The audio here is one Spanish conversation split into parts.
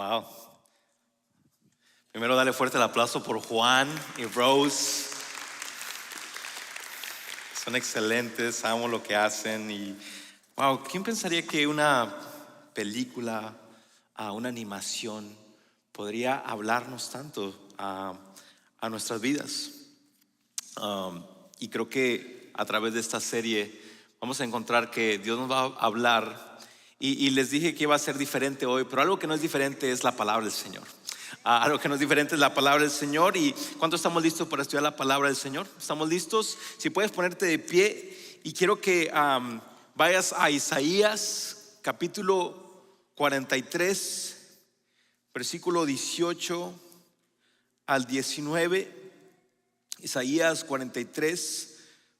Wow. Primero dale fuerte el aplauso por Juan y Rose. Son excelentes, amo lo que hacen. Y wow, ¿quién pensaría que una película, una animación podría hablarnos tanto a nuestras vidas? Y creo que a través de esta serie vamos a encontrar que Dios nos va a hablar. Y les dije que iba a ser diferente hoy, pero algo que no es diferente es la palabra del Señor. Algo que no es diferente es la palabra del Señor. ¿Y cuánto estamos listos para estudiar la palabra del Señor? ¿Estamos listos? Si puedes ponerte de pie, y quiero que vayas a Isaías capítulo 43, versículo 18 al 19. Isaías 43,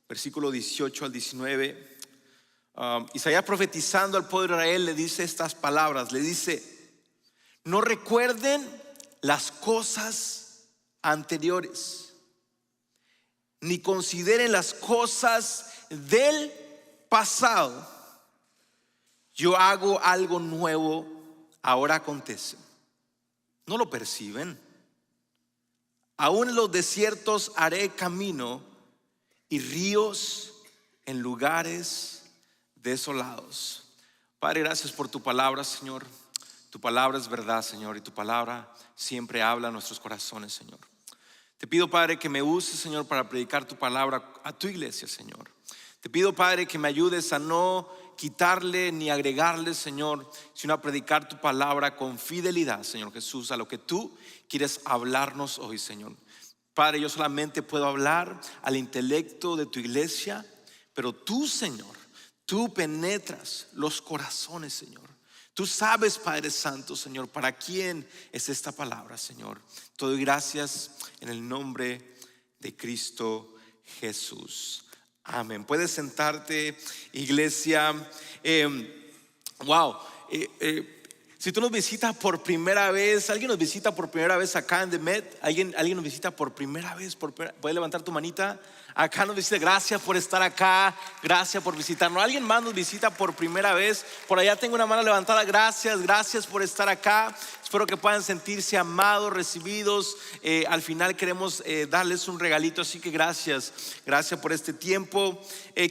versículo 18 al 19. Isaías, profetizando al pueblo de Israel, le dice estas palabras. Le dice: no recuerden las cosas anteriores, ni consideren las cosas del pasado. Yo hago algo nuevo, ahora acontece. ¿No lo perciben? Aún en los desiertos haré camino, y ríos en lugares desolados. Padre, gracias por tu palabra, Señor. Tu palabra es verdad, Señor, y tu palabra siempre habla a nuestros corazones, Señor. Te pido, Padre, que me uses, Señor, para predicar tu palabra a tu iglesia, Señor. Te pido, Padre, que me ayudes a no quitarle ni agregarle, Señor, sino a predicar tu palabra con fidelidad, Señor Jesús, a lo que tú quieres hablarnos hoy, Señor. Padre, yo solamente puedo hablar al intelecto de tu iglesia, pero tú, Señor, tú penetras los corazones, Señor. Tú sabes, Padre Santo, Señor, para quién es esta palabra, Señor. Te doy gracias en el nombre de Cristo Jesús. Amén. Puedes sentarte, iglesia. Si tú nos visitas por primera vez, alguien nos visita por primera vez acá en The Met, alguien nos visita por primera vez, puedes levantar tu manita. Acá nos visita, gracias por estar acá, gracias por visitarnos. Alguien más nos visita por primera vez, por allá tengo una mano levantada. Gracias por estar acá. Espero que puedan sentirse amados, recibidos. Al final queremos darles un regalito, así que gracias por este tiempo.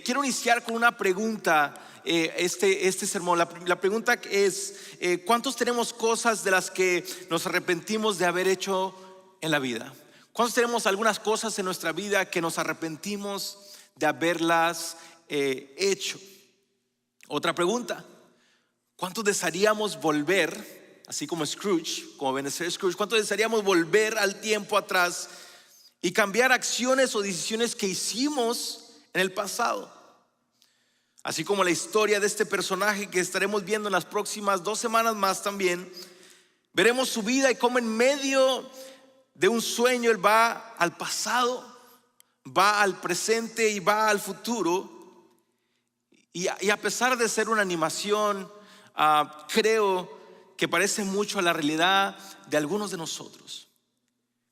Quiero iniciar con una pregunta. Este sermón, la pregunta es: ¿cuántos tenemos cosas de las que nos arrepentimos de haber hecho en la vida? ¿Cuántos tenemos algunas cosas en nuestra vida que nos arrepentimos de haberlas hecho? Otra pregunta: ¿cuántos desearíamos volver, así como Scrooge, como Ebenezer Scrooge, cuántos desearíamos volver al tiempo atrás y cambiar acciones o decisiones que hicimos en el pasado? Así como la historia de este personaje que estaremos viendo en las próximas 2 semanas más también, veremos su vida y cómo en medio de un sueño él va al pasado, va al presente y va al futuro. Y a pesar de ser una animación, creo que parece mucho a la realidad de algunos de nosotros.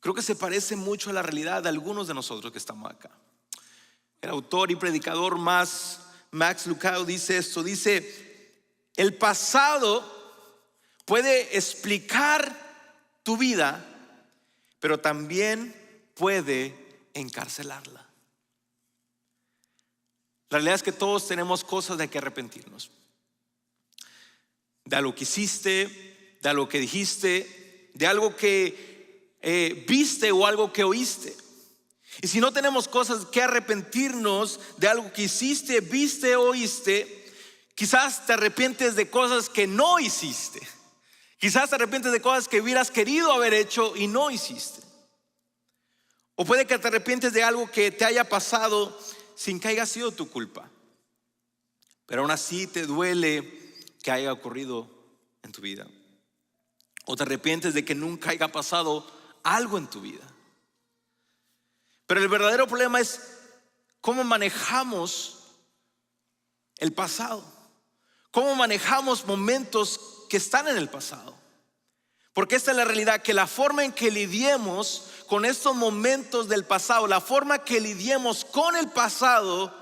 Creo que se parece mucho a la realidad de algunos de nosotros que estamos acá. El autor y predicador Max Lucado dice esto, dice: el pasado puede explicar tu vida, pero también puede encarcelarla. La realidad es que todos tenemos cosas de que arrepentirnos, de algo que hiciste, de algo que dijiste, de algo que viste o algo que oíste. Y si no tenemos cosas que arrepentirnos de algo que hiciste, viste o oíste, quizás te arrepientes de cosas que no hiciste. Quizás te arrepientes de cosas que hubieras querido haber hecho y no hiciste. O puede que te arrepientes de algo que te haya pasado sin que haya sido tu culpa, pero aún así te duele que haya ocurrido en tu vida. O te arrepientes de que nunca haya pasado algo en tu vida. Pero el verdadero problema es cómo manejamos el pasado, cómo manejamos momentos que están en el pasado. Porque esta es la realidad, que la forma en que lidiemos con estos momentos del pasado, la forma que lidiemos con el pasado,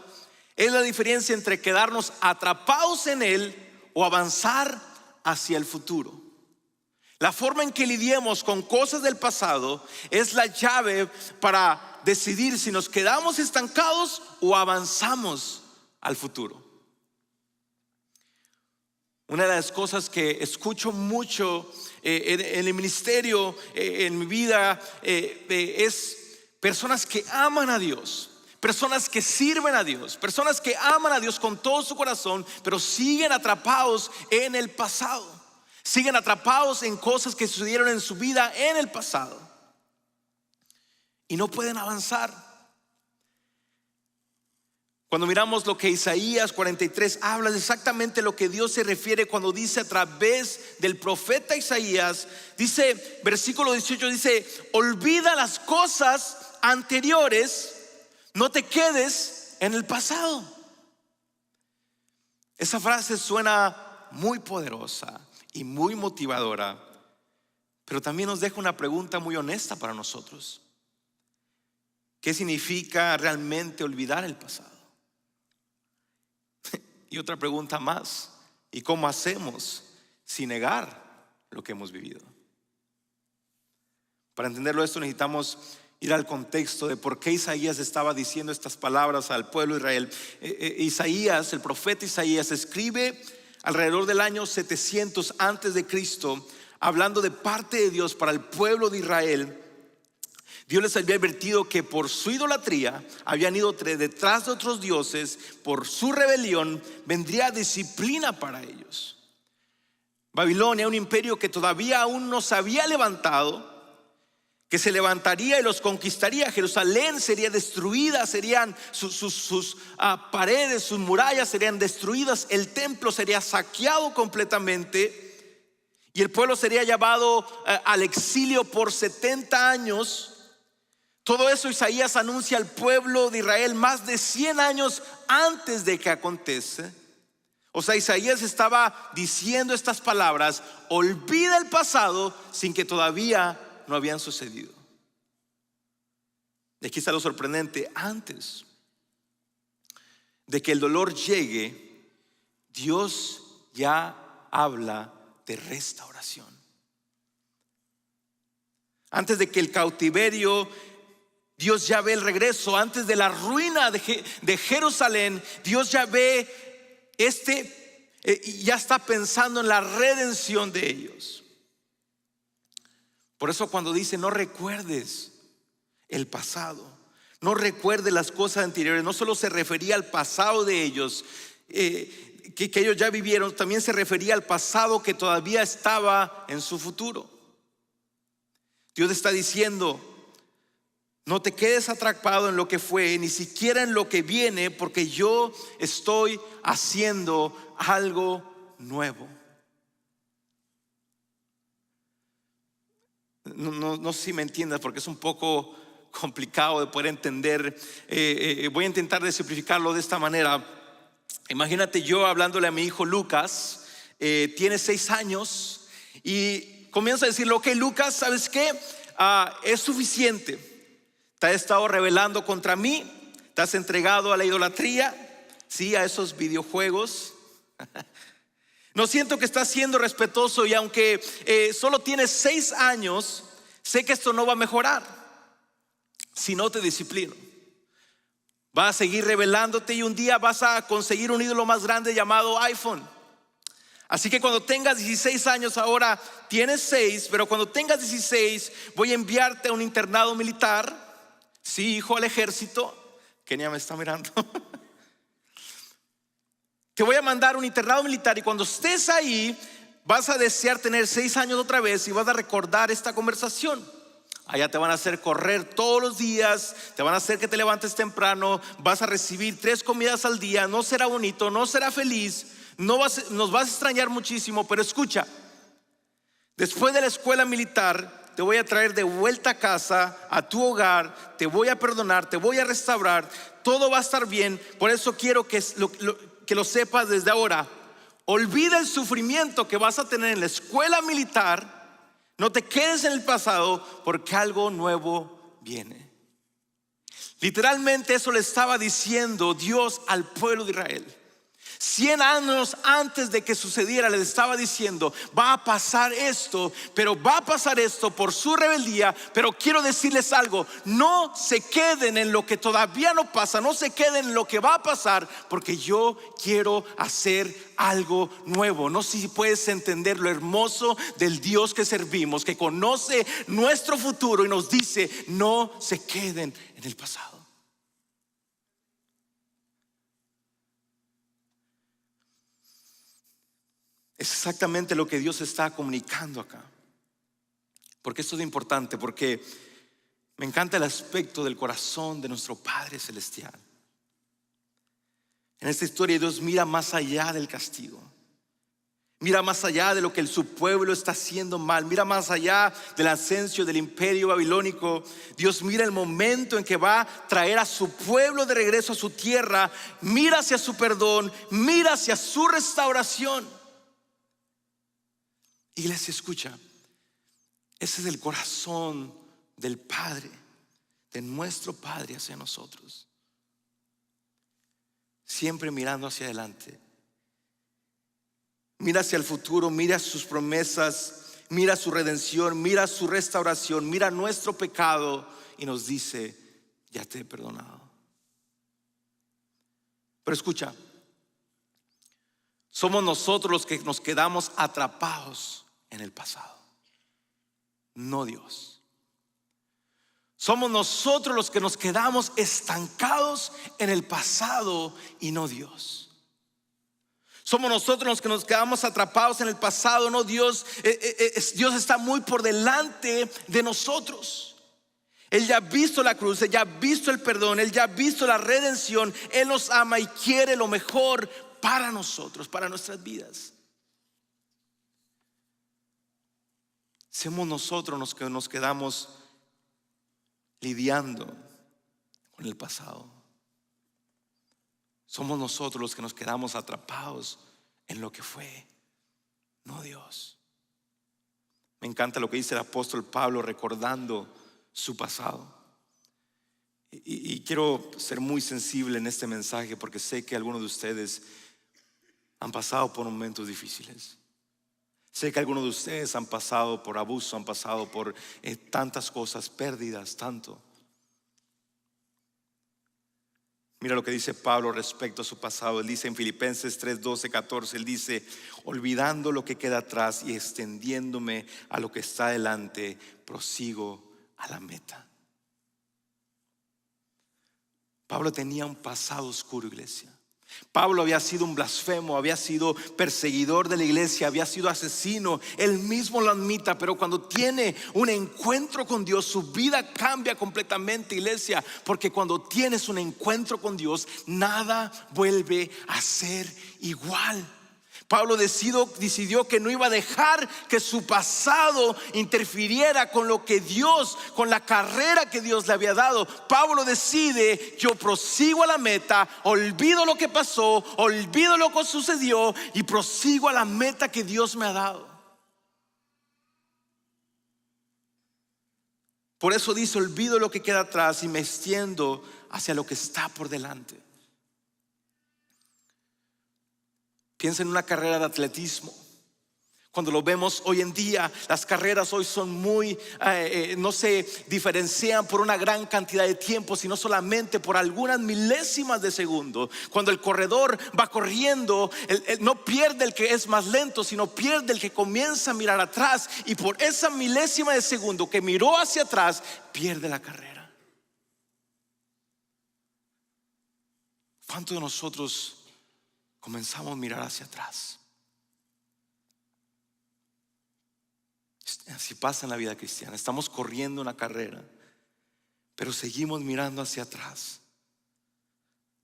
es la diferencia entre quedarnos atrapados en él o avanzar hacia el futuro. La forma en que lidiemos con cosas del pasado es la llave para decidir si nos quedamos estancados o avanzamos al futuro. Una de las cosas que escucho mucho en el ministerio, en mi vida, es personas que aman a Dios, personas que sirven a Dios, personas que aman a Dios con todo su corazón, pero siguen atrapados en el pasado. Siguen atrapados en cosas que sucedieron en su vida en el pasado y no pueden avanzar. Cuando miramos lo que Isaías 43 habla, es exactamente lo que Dios se refiere cuando dice a través del profeta Isaías. Dice, versículo 18 dice: olvida las cosas anteriores, no te quedes en el pasado. Esa frase suena muy poderosa y muy motivadora, pero también nos deja una pregunta muy honesta para nosotros. ¿Qué significa realmente olvidar el pasado? Y otra pregunta más: ¿y cómo hacemos sin negar lo que hemos vivido? Para entenderlo esto necesitamos ir al contexto de por qué Isaías estaba diciendo estas palabras al pueblo de Israel. Isaías, el profeta Isaías, escribe alrededor del año 700 antes de Cristo, hablando de parte de Dios para el pueblo de Israel. Dios les había advertido que por su idolatría habían ido detrás de otros dioses, por su rebelión vendría disciplina para ellos. Babilonia, un imperio que todavía aún no se había levantado, que se levantaría y los conquistaría. Jerusalén sería destruida, serían sus paredes, sus murallas serían destruidas, el templo sería saqueado completamente y el pueblo sería llevado al exilio por 70 años. Todo eso Isaías anuncia al pueblo de Israel más de 100 años antes de que acontece. O sea, Isaías estaba diciendo estas palabras: olvida el pasado, sin que todavía no habían sucedido. Y aquí está lo sorprendente: antes de que el dolor llegue, Dios ya habla de restauración. Antes de que el cautiverio, Dios ya ve el regreso. Antes de la ruina de Jerusalén, Dios ya ve ya está pensando en la redención de ellos. Por eso cuando dice no recuerdes el pasado, no recuerdes las cosas anteriores, no solo se refería al pasado de ellos, que ellos ya vivieron, también se refería al pasado que todavía estaba en su futuro. Dios está diciendo: no te quedes atrapado en lo que fue, ni siquiera en lo que viene, porque yo estoy haciendo algo nuevo. No sé si me entiendas, porque es un poco complicado de poder entender. Voy a intentar de simplificarlo de esta manera. Imagínate yo hablándole a mi hijo Lucas, tiene 6 años, y comienzo a decirle: ok, Lucas, ¿sabes qué? Es suficiente. Te has estado rebelando contra mí, te has entregado a la idolatría, sí, a esos videojuegos. No siento que estás siendo respetuoso, y aunque solo tienes 6 años, sé que esto no va a mejorar si no te disciplino. Vas a seguir rebelándote y un día vas a conseguir un ídolo más grande llamado iPhone. Así que cuando tengas 16 años, ahora tienes 6, pero cuando tengas 16 voy a enviarte a un internado militar. Sí, hijo, al ejército. Kenia me está mirando. Te voy a mandar a un internado militar, y cuando estés ahí vas a desear tener 6 años otra vez y vas a recordar esta conversación. Allá te van a hacer correr todos los días, te van a hacer que te levantes temprano, vas a recibir 3 comidas al día. No será bonito, no será feliz, nos vas a extrañar muchísimo, pero escucha: después de la escuela militar te voy a traer de vuelta a casa, a tu hogar, te voy a perdonar, te voy a restaurar, todo va a estar bien. Por eso quiero que lo sepas desde ahora. Olvida el sufrimiento que vas a tener en la escuela militar. No te quedes en el pasado, porque algo nuevo viene. Literalmente eso le estaba diciendo Dios al pueblo de Israel. 100 años antes de que sucediera, les estaba diciendo: va a pasar esto, pero va a pasar esto por su rebeldía. Pero quiero decirles algo: no se queden en lo que todavía no pasa, no se queden en lo que va a pasar, porque yo quiero hacer algo nuevo. No sé si puedes entender lo hermoso del Dios que servimos, que conoce nuestro futuro y nos dice: no se queden en el pasado. Es exactamente lo que Dios está comunicando acá. Porque esto es importante, porque me encanta el aspecto del corazón de nuestro Padre Celestial. En esta historia Dios mira más allá del castigo, mira más allá de lo que su pueblo está haciendo mal, mira más allá del ascenso del imperio babilónico. Dios mira el momento en que va a traer a su pueblo de regreso a su tierra, mira hacia su perdón, mira hacia su restauración. Iglesia, escucha, ese es el corazón del Padre, de nuestro Padre hacia nosotros. Siempre mirando hacia adelante. Mira hacia el futuro, mira sus promesas, mira su redención, mira su restauración, mira nuestro pecado y nos dice: ya te he perdonado. Pero escucha, somos nosotros los que nos quedamos atrapados en el pasado, no Dios. Somos nosotros los que nos quedamos estancados en el pasado y no Dios. Somos nosotros los que nos quedamos atrapados en el pasado, no Dios. Dios está muy por delante de nosotros. Él ya ha visto la cruz, Él ya ha visto el perdón, Él ya ha visto la redención. Él nos ama y quiere lo mejor para nosotros, para nuestras vidas. Somos nosotros los que nos quedamos lidiando con el pasado. Somos nosotros los que nos quedamos atrapados en lo que fue, no Dios. Me encanta lo que dice el apóstol Pablo recordando su pasado. Y quiero ser muy sensible en este mensaje, porque sé que algunos de ustedes han pasado por momentos difíciles. Sé que algunos de ustedes han pasado por abuso, han pasado por tantas cosas, pérdidas, tanto. Mira lo que dice Pablo respecto a su pasado. Él dice en Filipenses 3, 12, 14, él dice: olvidando lo que queda atrás y extendiéndome a lo que está delante, prosigo a la meta. Pablo tenía un pasado oscuro, iglesia. Pablo había sido un blasfemo, había sido perseguidor de la iglesia, había sido asesino. Él mismo lo admite, pero cuando tiene un encuentro con Dios, su vida cambia completamente, iglesia. Porque cuando tienes un encuentro con Dios, nada vuelve a ser igual. Pablo decidió que no iba a dejar que su pasado interfiriera con lo que Dios, con la carrera que Dios le había dado. Pablo decide: yo prosigo a la meta, olvido lo que pasó, olvido lo que sucedió y prosigo a la meta que Dios me ha dado. Por eso dice: olvido lo que queda atrás y me extiendo hacia lo que está por delante. Piensa en una carrera de atletismo. Cuando lo vemos hoy en día, las carreras hoy son muy, no se diferencian por una gran cantidad de tiempo, sino solamente por algunas milésimas de segundo. Cuando el corredor va corriendo, no pierde el que es más lento, sino pierde el que comienza a mirar atrás. Y por esa milésima de segundo que miró hacia atrás, pierde la carrera. ¿Cuántos de nosotros comenzamos a mirar hacia atrás? Así pasa en la vida cristiana. Estamos corriendo una carrera, pero seguimos mirando hacia atrás,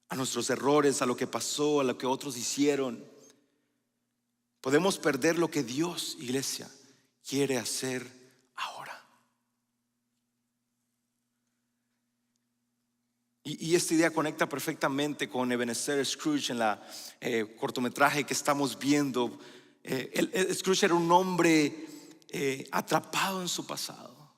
a nuestros errores, a lo que pasó, a lo que otros hicieron. Podemos perder lo que Dios, iglesia, quiere hacer ahora. Y esta idea conecta perfectamente con Ebenezer Scrooge en la cortometraje que estamos viendo. Scrooge era un hombre atrapado en su pasado,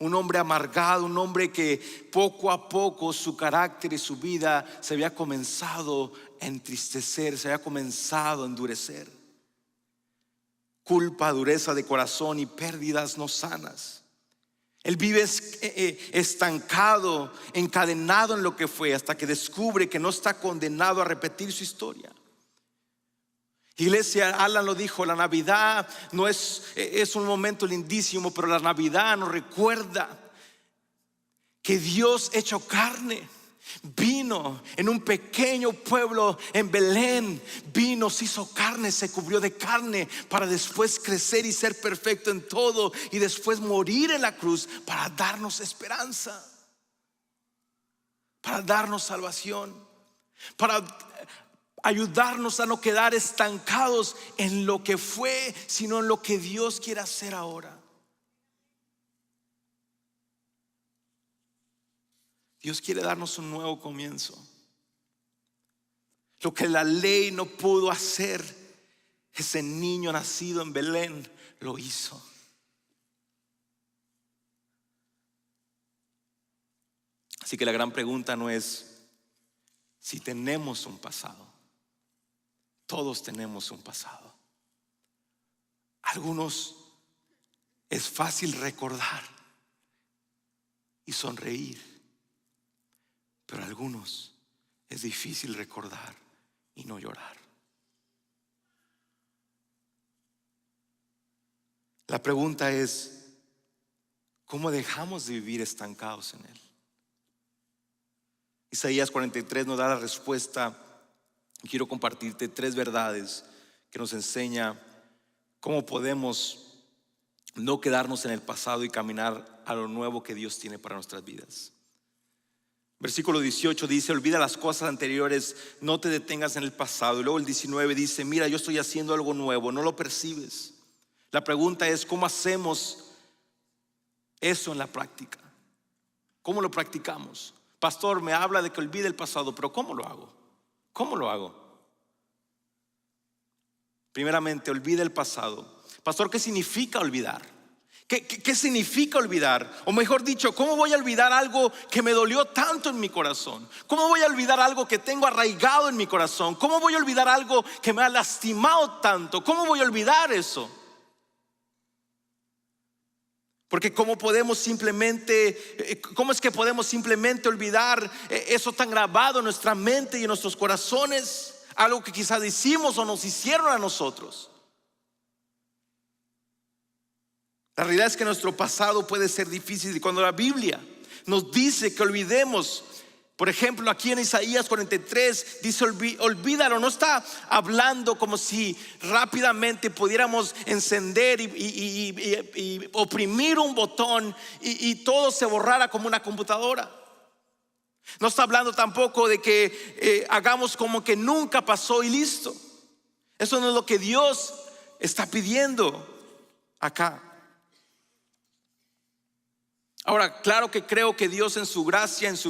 Un hombre amargado, un hombre que poco a poco su carácter y su vida se había comenzado a entristecer, se había comenzado a endurecer. Culpa, dureza de corazón y pérdidas no sanas. Él vive estancado, encadenado en lo que fue, hasta que descubre que no está condenado a repetir su historia. Iglesia, Alan lo dijo, la Navidad no es un momento lindísimo, pero la Navidad nos recuerda que Dios hecho carne vino en un pequeño pueblo en Belén, vino, se hizo carne, se cubrió de carne para después crecer y ser perfecto en todo y después morir en la cruz para darnos esperanza, para darnos salvación, para ayudarnos a no quedar estancados en lo que fue, sino en lo que Dios quiere hacer ahora. Dios quiere darnos un nuevo comienzo. Lo que la ley no pudo hacer, ese niño nacido en Belén lo hizo. Así que la gran pregunta no es si tenemos un pasado. Todos tenemos un pasado. Algunos es fácil recordar y sonreír, pero a algunos es difícil recordar y no llorar. La pregunta es, ¿cómo dejamos de vivir estancados en él? Isaías 43 nos da la respuesta. Quiero compartirte 3 verdades que nos enseña cómo podemos no quedarnos en el pasado y caminar a lo nuevo que Dios tiene para nuestras vidas. Versículo 18 dice: olvida las cosas anteriores, no te detengas en el pasado. Y luego el 19 dice: mira, yo estoy haciendo algo nuevo, no lo percibes. La pregunta es, ¿cómo hacemos eso en la práctica? ¿Cómo lo practicamos? Pastor, me habla de que olvide el pasado, pero ¿cómo lo hago? ¿Cómo lo hago? Primeramente, olvida el pasado. Pastor, ¿qué significa olvidar? ¿Qué significa olvidar? O mejor dicho, ¿cómo voy a olvidar algo que me dolió tanto en mi corazón? ¿Cómo voy a olvidar algo que tengo arraigado en mi corazón? ¿Cómo voy a olvidar algo que me ha lastimado tanto? ¿Cómo voy a olvidar eso? Porque ¿cómo es que podemos simplemente olvidar eso tan grabado en nuestra mente y en nuestros corazones? Algo que quizás hicimos o nos hicieron a nosotros. La realidad es que nuestro pasado puede ser difícil, y cuando la Biblia nos dice que olvidemos, por ejemplo, aquí en Isaías 43 dice olvídalo. No está hablando como si rápidamente pudiéramos encender y oprimir un botón y todo se borrara como una computadora. No está hablando tampoco de que hagamos como que nunca pasó y listo. Eso no es lo que Dios está pidiendo acá. Ahora, claro que creo que Dios en su gracia, en su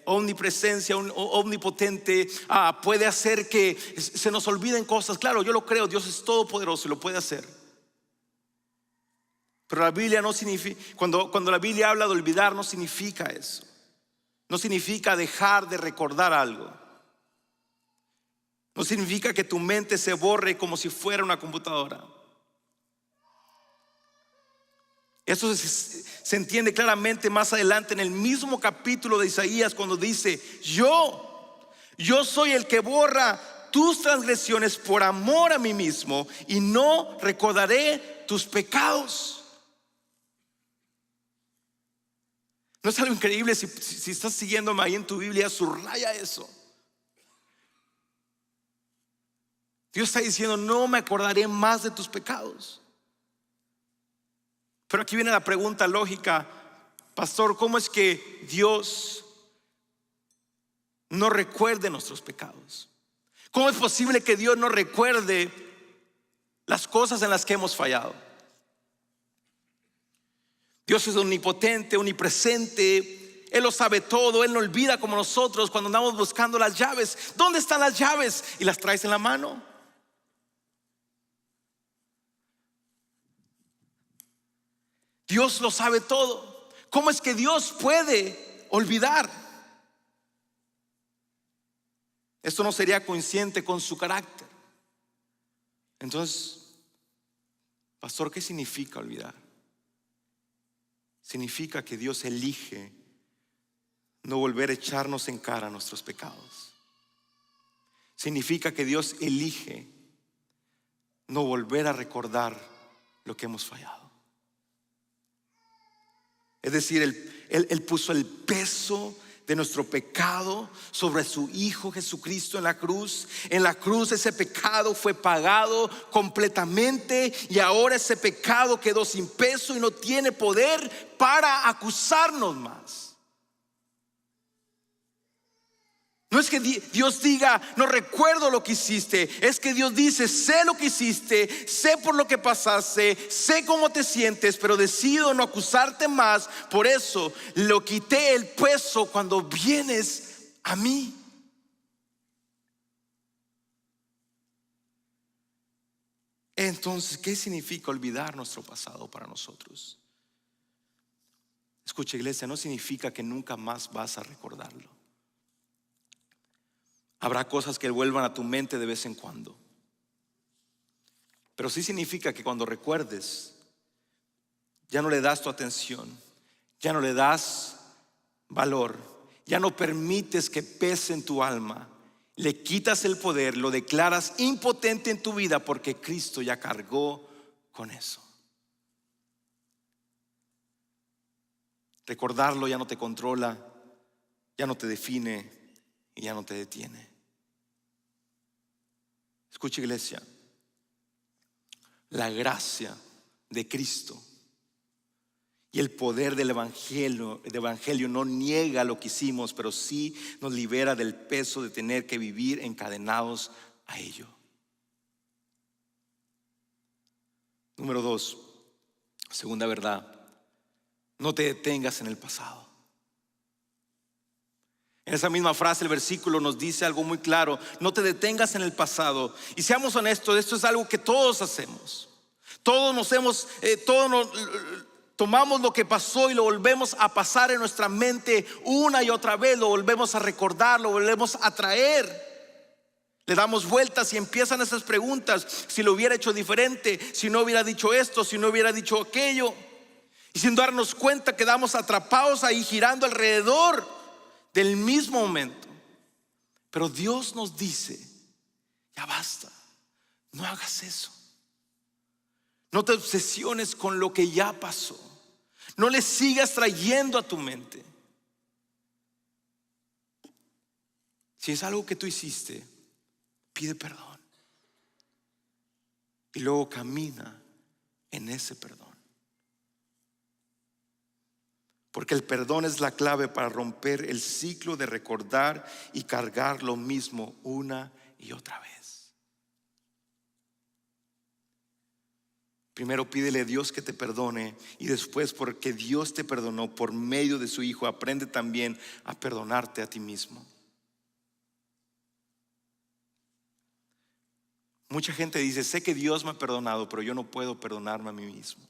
omnipresencia, omnipotente, puede hacer que se nos olviden cosas. Claro, yo lo creo, Dios es todopoderoso y lo puede hacer. Pero la Biblia no significa, cuando la Biblia habla de olvidar, no significa eso. No significa dejar de recordar algo. No significa que tu mente se borre como si fuera una computadora. Eso se entiende claramente más adelante en el mismo capítulo de Isaías, cuando dice: yo soy el que borra tus transgresiones por amor a mí mismo, y no recordaré tus pecados. ¿No es algo increíble? Si estás siguiéndome ahí en tu Biblia, subraya eso. Dios está diciendo: no me acordaré más de tus pecados. Pero aquí viene la pregunta lógica: pastor, ¿cómo es que Dios no recuerde nuestros pecados? ¿Cómo es posible que Dios no recuerde las cosas en las que hemos fallado? Dios es omnipotente, omnipresente. Él lo sabe todo. Él no olvida como nosotros cuando andamos buscando las llaves. ¿Dónde están las llaves? Y las traes en la mano. Dios lo sabe todo. ¿Cómo es que Dios puede olvidar? Esto no sería coincidente con su carácter. Entonces, pastor, ¿qué significa olvidar? Significa que Dios elige no volver a echarnos en cara nuestros pecados. Significa que Dios elige no volver a recordar lo que hemos fallado. Es decir, Él puso el peso de nuestro pecado sobre su Hijo Jesucristo en la cruz. En la cruz ese pecado fue pagado completamente, y ahora ese pecado quedó sin peso y no tiene poder para acusarnos más. No es que Dios diga, no recuerdo lo que hiciste. Es que Dios dice, sé lo que hiciste, sé por lo que pasaste, sé cómo te sientes, pero decido no acusarte más. Por eso lo quité el peso cuando vienes a mí. Entonces, ¿qué significa olvidar nuestro pasado para nosotros? Escucha, iglesia, no significa que nunca más vas a recordarlo. Habrá cosas que vuelvan a tu mente de vez en cuando, pero sí significa que cuando recuerdes, ya no le das tu atención, ya no le das valor, ya no permites que pese en tu alma, le quitas el poder, lo declaras impotente en tu vida, porque Cristo ya cargó con eso. Recordarlo ya no te controla, ya no te define y ya no te detiene. Escucha, iglesia, la gracia de Cristo y el poder del evangelio no niega lo que hicimos, pero sí nos libera del peso de tener que vivir encadenados a ello. Número 2, segunda verdad: no te detengas en el pasado. En esa misma frase el versículo nos dice algo muy claro: no te detengas en el pasado. Y seamos honestos, esto es algo que todos hacemos. Todos tomamos lo que pasó y lo volvemos a pasar en nuestra mente una y otra vez. Lo volvemos a recordar, lo volvemos a traer. Le damos vueltas y empiezan esas preguntas: si lo hubiera hecho diferente, si no hubiera dicho esto, si no hubiera dicho aquello. Y sin darnos cuenta quedamos atrapados ahí, girando alrededor del mismo momento. Pero Dios nos dice: ya basta, no hagas eso. No te obsesiones con lo que ya pasó. No le sigas trayendo a tu mente. Si es algo que tú hiciste, pide perdón y luego camina en ese perdón. Porque el perdón es la clave para romper el ciclo de recordar y cargar lo mismo una y otra vez. Primero pídele a Dios que te perdone, y después, porque Dios te perdonó por medio de su Hijo, aprende también a perdonarte a ti mismo. Mucha gente dice: sé que Dios me ha perdonado, pero yo no puedo perdonarme a mí mismo.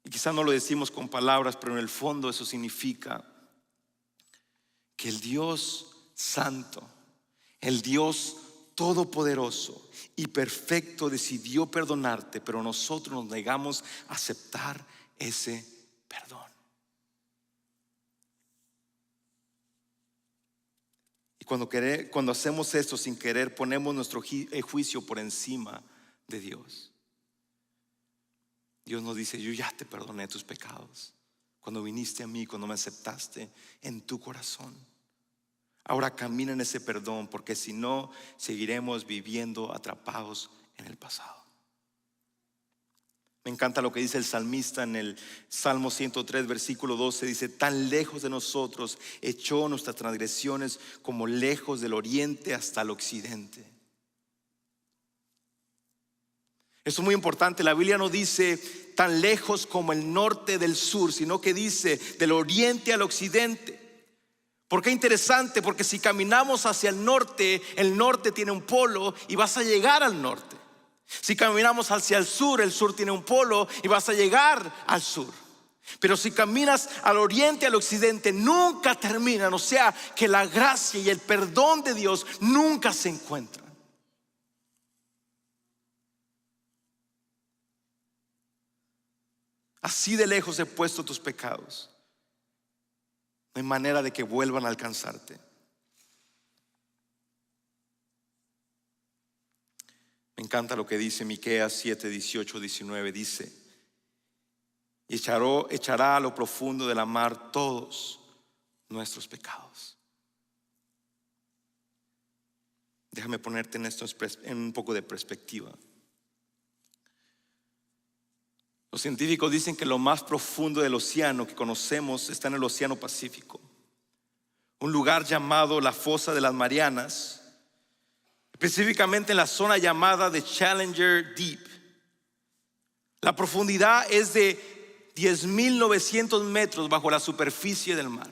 Y quizás no lo decimos con palabras, pero en el fondo eso significa que el Dios santo, el Dios todopoderoso y perfecto decidió perdonarte, pero nosotros nos negamos a aceptar ese perdón. Y cuando hacemos esto sin querer, ponemos nuestro juicio por encima de Dios. Dios nos dice: yo ya te perdoné tus pecados cuando viniste a mí, cuando me aceptaste en tu corazón. Ahora camina en ese perdón, porque si no, seguiremos viviendo atrapados en el pasado. Me encanta lo que dice el salmista en el Salmo 103, versículo 12. Dice: tan lejos de nosotros echó nuestras transgresiones, como lejos del oriente hasta el occidente. Esto es muy importante. La Biblia no dice tan lejos como el norte del sur, sino que dice del oriente al occidente. ¿Por qué interesante? Porque si caminamos hacia el norte tiene un polo y vas a llegar al norte. Si caminamos hacia el sur tiene un polo y vas a llegar al sur. Pero si caminas al oriente, al occidente, nunca terminan. O sea que la gracia y el perdón de Dios nunca se encuentran. Así de lejos he puesto tus pecados. No hay manera de que vuelvan a alcanzarte. Me encanta lo que dice Miqueas 7, 18, 19. Dice: y echará a lo profundo de la mar todos nuestros pecados. Déjame ponerte en esto en un poco de perspectiva. Los científicos dicen que lo más profundo del océano que conocemos está en el Océano Pacífico, un lugar llamado la Fosa de las Marianas, específicamente en la zona llamada de Challenger Deep. La profundidad es de 10.900 metros bajo la superficie del mar.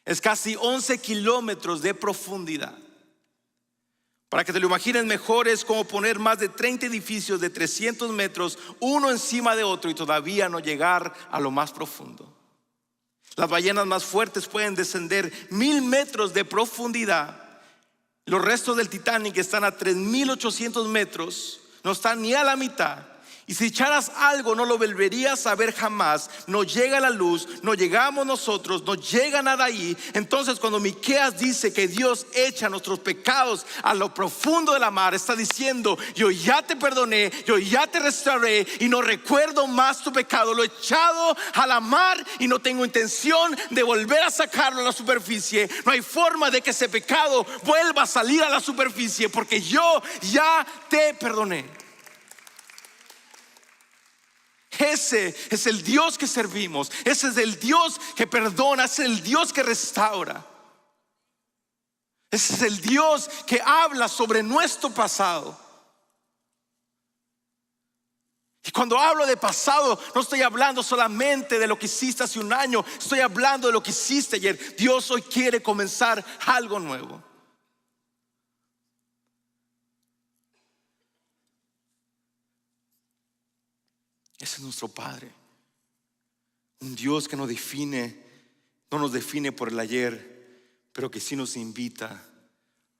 Es casi 11 kilómetros de profundidad. Para que te lo imagines mejor, es como poner más de 30 edificios de 300 metros uno encima de otro y todavía no llegar a lo más profundo. Las ballenas más fuertes pueden descender 1,000 metros de profundidad. Los restos del Titanic están a 3.800 metros, no están ni a la mitad. Y si echaras algo no lo volverías a ver jamás. No llega la luz, no llegamos nosotros, no llega nada ahí. Entonces cuando Miqueas dice que Dios echa nuestros pecados a lo profundo de la mar, está diciendo: yo ya te perdoné, yo ya te restauré y no recuerdo más tu pecado. Lo he echado a la mar y no tengo intención de volver a sacarlo a la superficie. No hay forma de que ese pecado vuelva a salir a la superficie, porque yo ya te perdoné. Ese es el Dios que servimos. Ese es el Dios que perdona. Ese es el Dios que restaura. Ese es el Dios que habla sobre nuestro pasado. Y cuando hablo de pasado, no estoy hablando solamente de lo que hiciste hace un año. Estoy hablando de lo que hiciste ayer. Dios hoy quiere comenzar algo nuevo. Ese es nuestro Padre, un Dios que no nos define por el ayer, pero que sí nos invita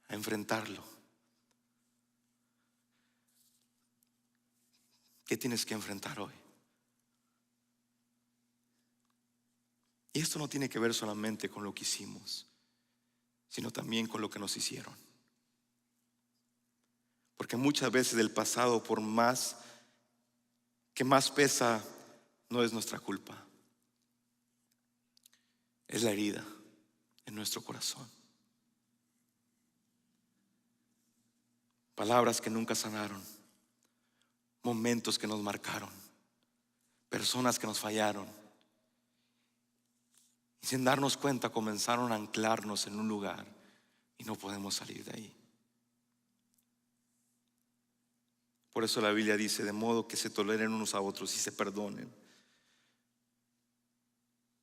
a enfrentarlo. ¿Qué tienes que enfrentar hoy? Y esto no tiene que ver solamente con lo que hicimos, sino también con lo que nos hicieron. Porque muchas veces del pasado, por más que más pesa, no es nuestra culpa. Es la herida en nuestro corazón. Palabras que nunca sanaron, momentos que nos marcaron, personas que nos fallaron. Y sin darnos cuenta comenzaron a anclarnos en un lugar y no podemos salir de ahí. Por eso la Biblia dice: de modo que se toleren unos a otros y se perdonen.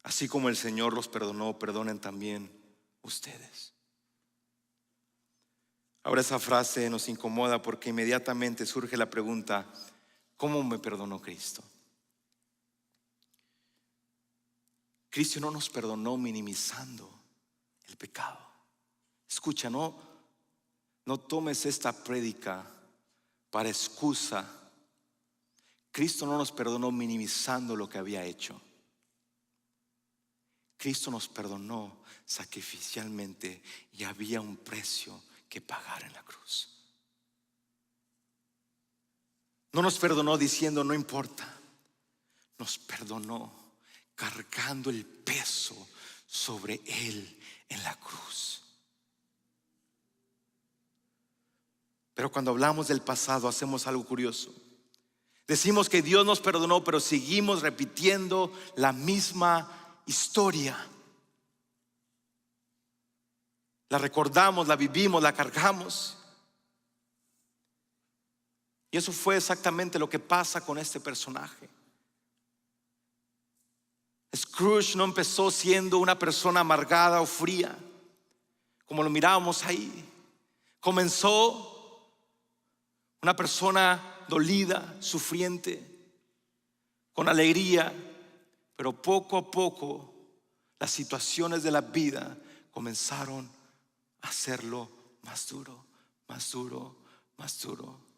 Así como el Señor los perdonó, perdonen también ustedes. Ahora esa frase nos incomoda porque inmediatamente surge la pregunta: ¿cómo me perdonó Cristo? Cristo no nos perdonó minimizando el pecado. Escucha, no tomes esta prédica para excusa. Cristo no nos perdonó minimizando lo que había hecho. Cristo nos perdonó sacrificialmente y había un precio que pagar en la cruz. No nos perdonó diciendo no importa. Nos perdonó cargando el peso sobre Él en la cruz. Pero cuando hablamos del pasado hacemos algo curioso. Decimos que Dios nos perdonó, pero seguimos repitiendo la misma historia. La recordamos, la vivimos, la cargamos. Y eso fue exactamente lo que pasa con este personaje. Scrooge no empezó siendo una persona amargada o fría, como lo mirábamos ahí. Comenzó una persona dolida, sufriente, con alegría, pero poco a poco las situaciones de la vida comenzaron a hacerlo más duro, más duro, más duro.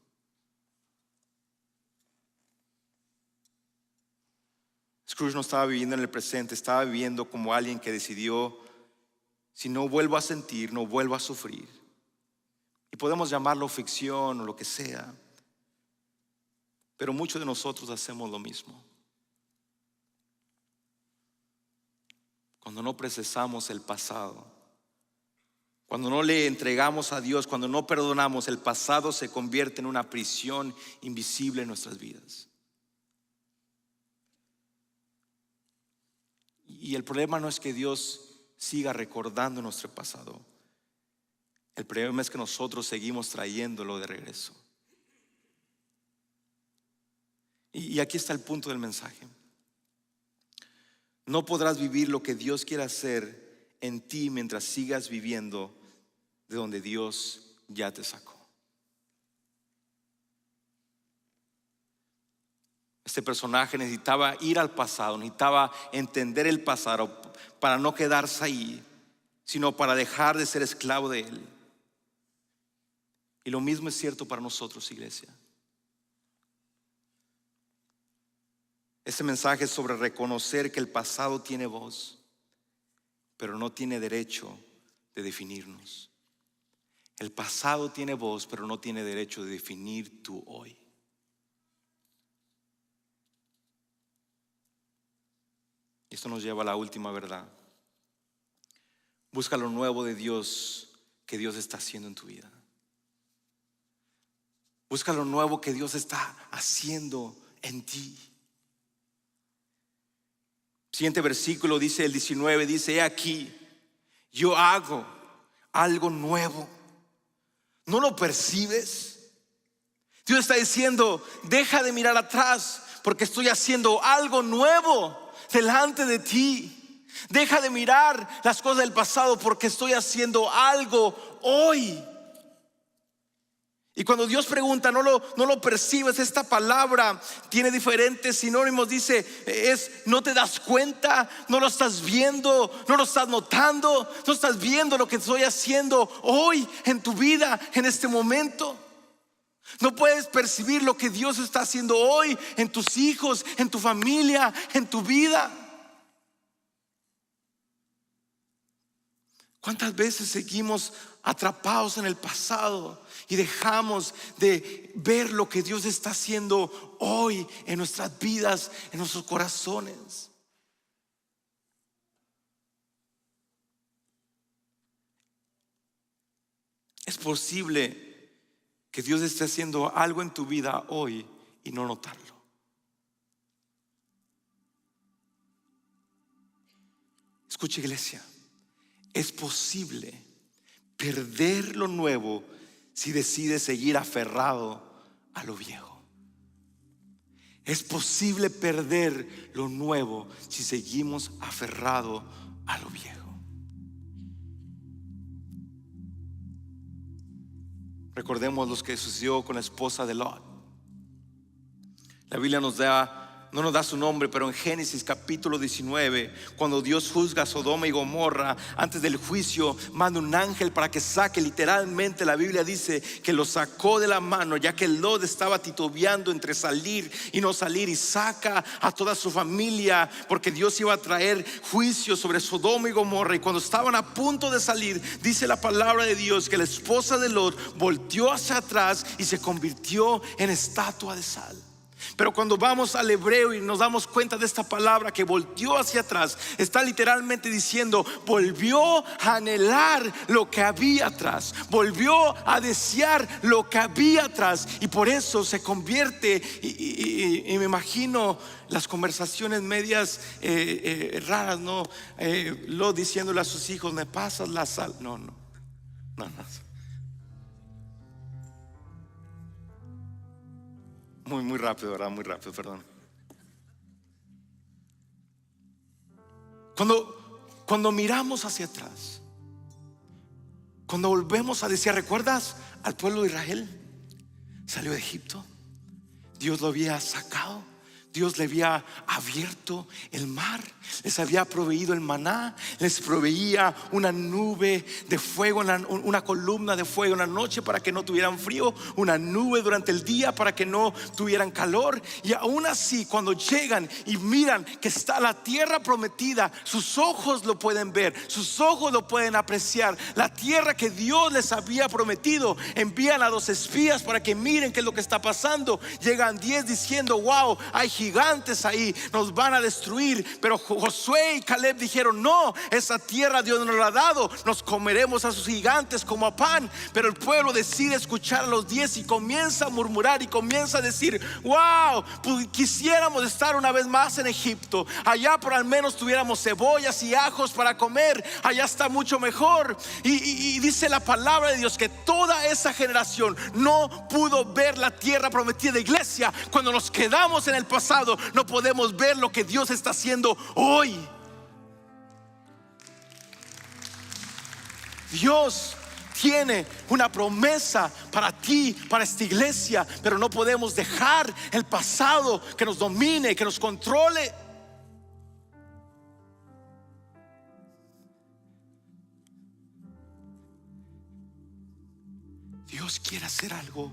Scrooge no estaba viviendo en el presente, estaba viviendo como alguien que decidió: si no vuelvo a sentir, no vuelvo a sufrir. Y podemos llamarlo ficción o lo que sea, pero muchos de nosotros hacemos lo mismo. Cuando no procesamos el pasado, cuando no le entregamos a Dios, cuando no perdonamos, el pasado se convierte en una prisión invisible en nuestras vidas. Y el problema no es que Dios siga recordando nuestro pasado. El problema es que nosotros seguimos trayéndolo de regreso. Y aquí está el punto del mensaje. No podrás vivir lo que Dios quiere hacer en ti mientras sigas viviendo de donde Dios ya te sacó. Este personaje necesitaba ir al pasado, necesitaba entender el pasado para no quedarse ahí, sino para dejar de ser esclavo de él. Y lo mismo es cierto para nosotros, iglesia. Este mensaje es sobre reconocer que el pasado tiene voz, pero no tiene derecho de definirnos. El pasado tiene voz, pero no tiene derecho de definir tu hoy. Esto nos lleva a la última verdad. Busca lo nuevo de Dios que Dios está haciendo en tu vida. Busca lo nuevo que Dios está haciendo en ti. Siguiente versículo dice, el 19, dice: he aquí, yo hago algo nuevo. ¿No lo percibes? Dios está diciendo: deja de mirar atrás, porque estoy haciendo algo nuevo delante de ti. Deja de mirar las cosas del pasado, porque estoy haciendo algo hoy. Y cuando Dios pregunta, no lo percibes. Esta palabra tiene diferentes sinónimos. Dice, no te das cuenta, no lo estás viendo, no lo estás notando, no estás viendo lo que estoy haciendo hoy en tu vida, en este momento. No puedes percibir lo que Dios está haciendo hoy en tus hijos, en tu familia, en tu vida. ¿Cuántas veces seguimos atrapados en el pasado y dejamos de ver lo que Dios está haciendo hoy en nuestras vidas, en nuestros corazones? Es posible que Dios esté haciendo algo en tu vida hoy y no notarlo. Escucha, iglesia. Es posible perder lo nuevo si decides seguir aferrado a lo viejo. Es posible perder lo nuevo si seguimos aferrado a lo viejo. Recordemos lo que sucedió con la esposa de Lot. La Biblia no nos da su nombre, pero en Génesis capítulo 19, cuando Dios juzga a Sodoma y Gomorra, antes del juicio manda un ángel para que saque. Literalmente la Biblia dice que lo sacó de la mano, ya que Lot estaba titubeando entre salir y no salir, y saca a toda su familia, porque Dios iba a traer juicio sobre Sodoma y Gomorra. Y cuando estaban a punto de salir, dice la palabra de Dios que la esposa de Lot volteó hacia atrás y se convirtió en estatua de sal. Pero cuando vamos al hebreo y nos damos cuenta de esta palabra, que volteó hacia atrás, está literalmente diciendo: volvió a anhelar lo que había atrás, volvió a desear lo que había atrás. Y por eso se convierte, y me imagino las conversaciones medias raras, ¿no? Lot diciéndole a sus hijos: ¿me pasas la sal? No. Muy rápido, ¿verdad? Muy rápido, perdón. Cuando miramos hacia atrás, cuando volvemos a decir, ¿recuerdas al pueblo de Israel? salió de Egipto. Dios lo había sacado. Dios le había abierto el mar, les había proveído el maná, les proveía una nube de fuego, una columna de fuego en la noche para que no tuvieran frío, una nube durante el día para que no tuvieran calor. Y aún así, cuando llegan y miran que está la tierra prometida, sus ojos lo pueden ver, sus ojos lo pueden apreciar, la tierra que Dios les había prometido. Envían a 2 espías para que miren qué es lo que está pasando. Llegan 10 diciendo: wow, hay gigantes ahí, nos van a destruir. Pero Josué y Caleb dijeron: no, esa tierra Dios nos la ha dado, nos comeremos a sus gigantes como a pan. Pero el pueblo decide escuchar a los 10 y comienza a murmurar y comienza a decir: wow, pues quisiéramos estar una vez más en Egipto. Allá por al menos tuviéramos cebollas y ajos para comer, allá está mucho mejor. Y dice la palabra de Dios que toda esa generación no pudo ver la tierra prometida. Iglesia, cuando nos quedamos en el pasado, no podemos ver lo que Dios está haciendo hoy. Dios tiene una promesa para ti, para esta iglesia, pero no podemos dejar el pasado que nos domine, que nos controle. Dios quiere hacer algo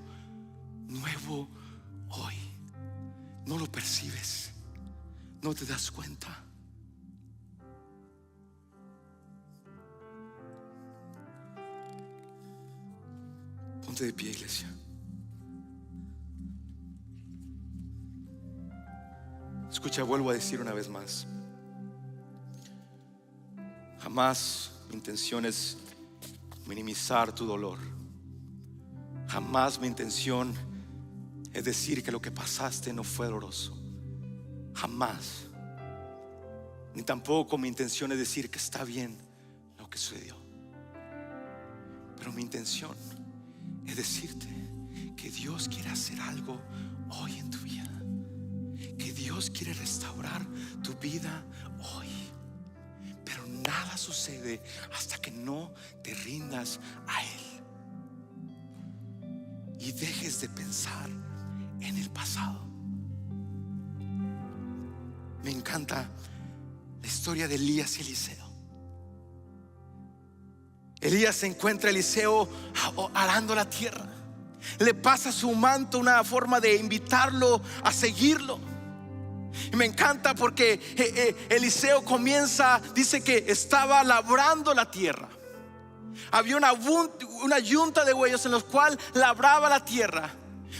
nuevo hoy. No lo percibes, no te das cuenta. Ponte de pie, iglesia. Escucha, vuelvo a decir una vez más: jamás mi intención es minimizar tu dolor. Jamás mi intención es decir que lo que pasaste no fue doloroso. Jamás. Ni tampoco mi intención es decir que está bien lo que sucedió. Pero mi intención es decirte que Dios quiere hacer algo hoy en tu vida, que Dios quiere restaurar tu vida hoy. Pero nada sucede hasta que no te rindas a Él y dejes de pensar en el pasado. Me encanta la historia de Elías y Eliseo. Elías se encuentra a Eliseo arando la tierra. Le pasa su manto, una forma de invitarlo a seguirlo. Y me encanta porque Eliseo comienza, dice que estaba labrando la tierra. Había una yunta de bueyes en los cuales labraba la tierra.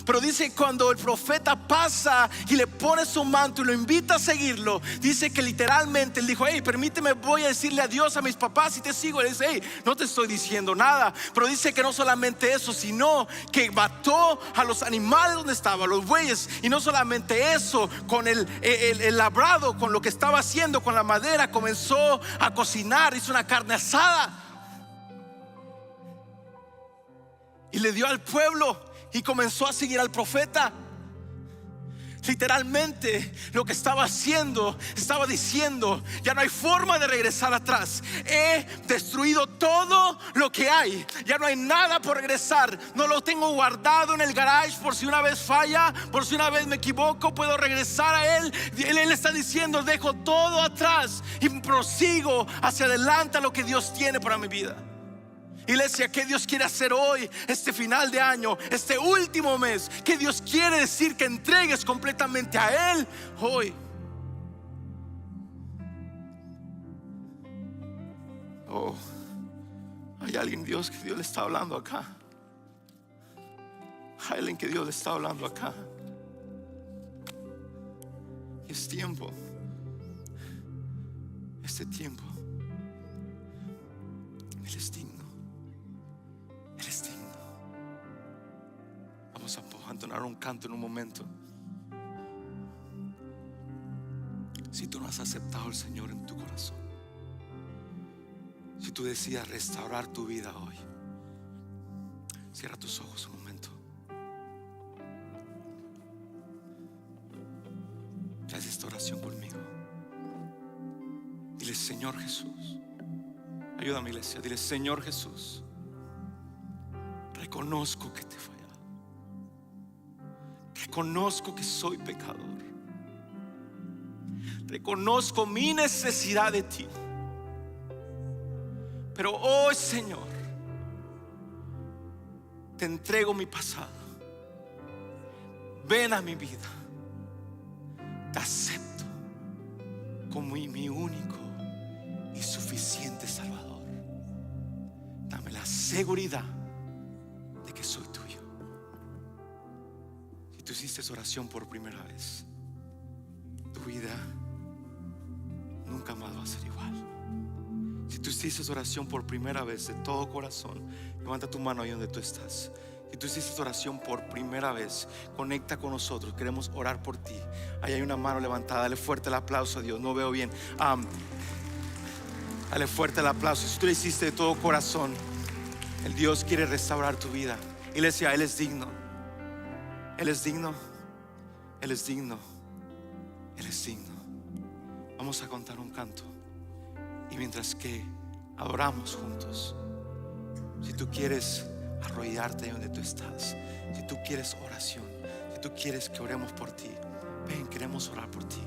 Pero dice, cuando el profeta pasa y le pone su manto y lo invita a seguirlo, dice que literalmente él dijo: hey, permíteme, voy a decirle adiós a mis papás y te sigo. Él dice: hey, no te estoy diciendo nada. Pero dice que no solamente eso, sino que mató a los animales donde estaban, los bueyes. Y no solamente eso, con el labrado, con lo que estaba haciendo, con la madera, comenzó a cocinar, hizo una carne asada y le dio al pueblo. Y comenzó a seguir al profeta. Literalmente lo que estaba haciendo, estaba diciendo: ya no hay forma de regresar atrás. He destruido todo lo que hay, ya no hay nada por regresar. No lo tengo guardado en el garage por si una vez falla, por si una vez me equivoco, puedo regresar a Él. Él está diciendo: dejo todo atrás y prosigo hacia adelante a lo que Dios tiene para mi vida. Iglesia, ¿qué Dios quiere hacer hoy, este final de año, este último mes? ¿Qué Dios quiere decir que entregues completamente a Él hoy? Oh, hay alguien, que Dios le está hablando acá. Hay alguien que Dios le está hablando acá. Es tiempo. Este tiempo, Él es digno. Él es digno. Vamos a entonar un canto en un momento. Si tú no has aceptado al Señor en tu corazón, si tú decidas restaurar tu vida hoy, cierra tus ojos un momento. Haz esta oración conmigo. Dile: Señor Jesús, ayúdame, iglesia. Dile: Señor Jesús, reconozco que te he fallado. Reconozco que soy pecador. Reconozco mi necesidad de ti. Pero hoy, Señor, te entrego mi pasado. Ven a mi vida. Te acepto como mi único y suficiente Salvador. Dame la seguridad de que soy tuyo. Si tú hiciste esa oración por primera vez, tu vida nunca más va a ser igual. Si tú hiciste esa oración por primera vez de todo corazón, levanta tu mano ahí donde tú estás. Si tú hiciste esta oración por primera vez, conecta con nosotros. Queremos orar por ti. Ahí hay una mano levantada. Dale fuerte el aplauso a Dios. No veo bien. Dale fuerte el aplauso. Si tú lo hiciste de todo corazón, el Dios quiere restaurar tu vida. Iglesia, Él es digno. Él es digno. Él es digno. Él es digno. Vamos a contar un canto. Y mientras que adoramos juntos, si tú quieres arrodillarte ahí donde tú estás, si tú quieres oración, si tú quieres que oremos por ti, ven, queremos orar por ti.